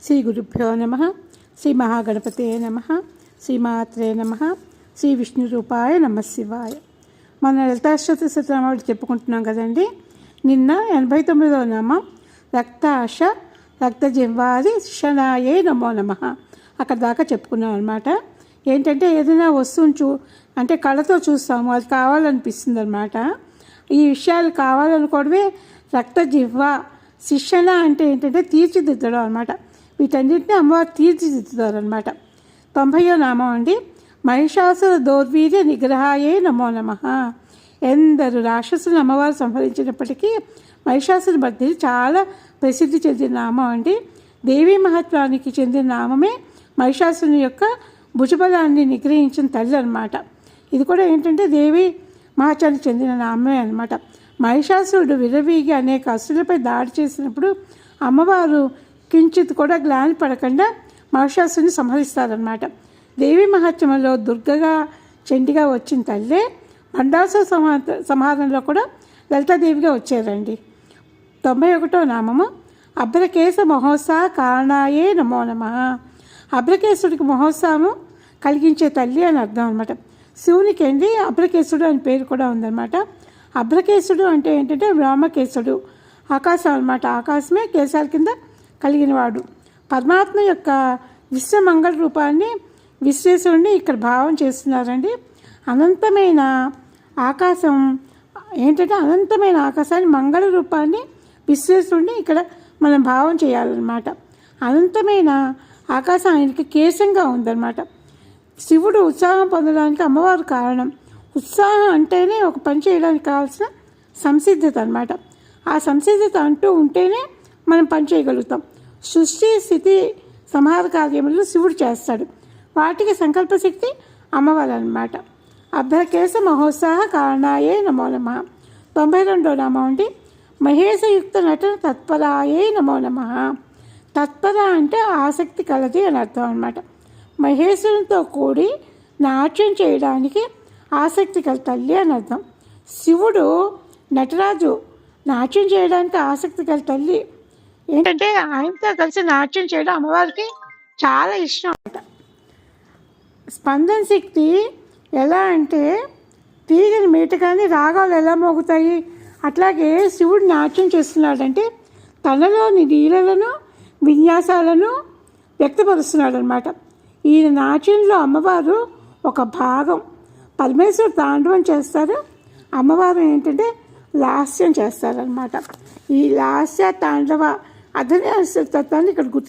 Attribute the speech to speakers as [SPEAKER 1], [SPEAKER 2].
[SPEAKER 1] శ్రీ గురుభ్యో నమ. శ్రీ మహాగణపతే నమ. శ్రీమాత్రే నమ. శ్రీ విష్ణు రూపాయ నమ శివాయ. మన లలితాష్టోత్తర శతనామావళి చెప్పుకుంటున్నాం కదండి. నిన్న 89వ నామం రక్తాశ రక్తజిహ్వాది శనాయే నమో నమ. అక్కడ దాకా చెప్పుకున్నాం అనమాట. ఏంటంటే ఏదైనా వస్తువును అంటే కళ్ళతో చూస్తాము, అది కావాలనిపిస్తుంది అనమాట. ఈ విషయాలు కావాలనుకోవడమే రక్తజిహ్వ. శిక్షణ అంటే ఏంటంటే తీర్చిదిద్దడం అనమాట. వీటన్నిటిని అమ్మవారు తీర్చిదిద్దుతారు అనమాట. 90వ నామం అండి మహిషాసుర దౌర్వీర్య నిగ్రహాయే నమో నమ. ఎందరు రాక్షసులు అమ్మవారు సంహరించినప్పటికీ మహిషాసుర మధ్య చాలా ప్రసిద్ధి చెందిన నామం అండి. దేవీ మహత్వానికి చెందిన నామమే మహిషాసుని యొక్క భుజబలాన్ని నిగ్రహించిన తల్లి అనమాట. ఇది కూడా ఏంటంటే దేవి మహత్వానికి చెందిన నామమే అనమాట. మహిషాసురుడు విరవీగి అనేక అసురులపై దాడి చేసినప్పుడు అమ్మవారు కించిత్ కూడా గ్లాని పడకుండా మహిషాసుని సంహరిస్తారనమాట. దేవి మహత్యంలో దుర్గగా చండిగా వచ్చిన తల్లే భండాసుర సంహారంలో కూడా లలితాదేవిగా వచ్చారండి. 91వ నామము అభ్రకేశ మహోత్సవ కారణాయే నమో నమ. అభ్రకేశుడికి మహోత్సవము కలిగించే తల్లి అని అర్థం అనమాట. శివునికి అండి అభ్రకేశుడు అని పేరు కూడా ఉందన్నమాట. అభ్రకేశుడు అంటే ఏంటంటే వ్యోమకేశుడు, ఆకాశం అనమాట. ఆకాశమే కేశాల కింద కలిగినవాడు. పరమాత్మ యొక్క విశ్వమంగళ రూపాన్ని విశ్వేశ్వరుడిని ఇక్కడ భావం చేస్తున్నారండి. అనంతమైన ఆకాశం ఏంటంటే అనంతమైన ఆకాశాన్ని మంగళ రూపాన్ని విశ్వేశ్వరుడిని ఇక్కడ మనం భావం చేయాలన్నమాట. అనంతమైన ఆకాశం ఆయనకి కేశంగా ఉందన్నమాట. శివుడు ఉత్సాహం పొందడానికి అమ్మవారు కారణం. ఉత్సాహం అంటేనే ఒక పని చేయడానికి కావాల్సిన సంసిద్ధత అనమాట. ఆ సంసిద్ధత అంటూ ఉంటేనే మనం పని చేయగలుగుతాం. సృష్టి స్థితి సంహార కార్యములు శివుడు చేస్తాడు. వాటికి సంకల్పశక్తి అమ్మవారు అనమాట. అభ్రకేశ మహోత్సాహ కారణాయే నమో నమ. 92వ నామం అండి మహేశయుక్త నటన తత్పరాయే నమో నమ. తత్పర అంటే ఆసక్తి కలది అని అర్థం అనమాట. మహేశ్వరునితో కూడి నాట్యం చేయడానికి ఆసక్తి కల తల్లి అని అర్థం. శివుడు నటరాజు నాట్యం చేయడానికి ఆసక్తి కల తల్లి. ఏంటంటే ఆయనతో కలిసి నాట్యం చేయడం అమ్మవారికి చాలా ఇష్టం అన్నమాట. స్పందన శక్తి ఎలా అంటే తీగని మీటగానే రాగాలు ఎలా మోగుతాయి, అట్లాగే శివుడు నాట్యం చేస్తున్నాడంటే తనలోని లీలలను విన్యాసాలను వ్యక్తపరుస్తున్నాడు అనమాట. ఈయన నాట్యంలో అమ్మవారు ఒక భాగం. పరమేశ్వరుడు తాండవం చేస్తారు, అమ్మవారు ఏంటంటే లాస్యం చేస్తారనమాట. ఈ లాస్య తాండవ అధన్యాస తత్వాన్ని ఇక్కడ గుర్తు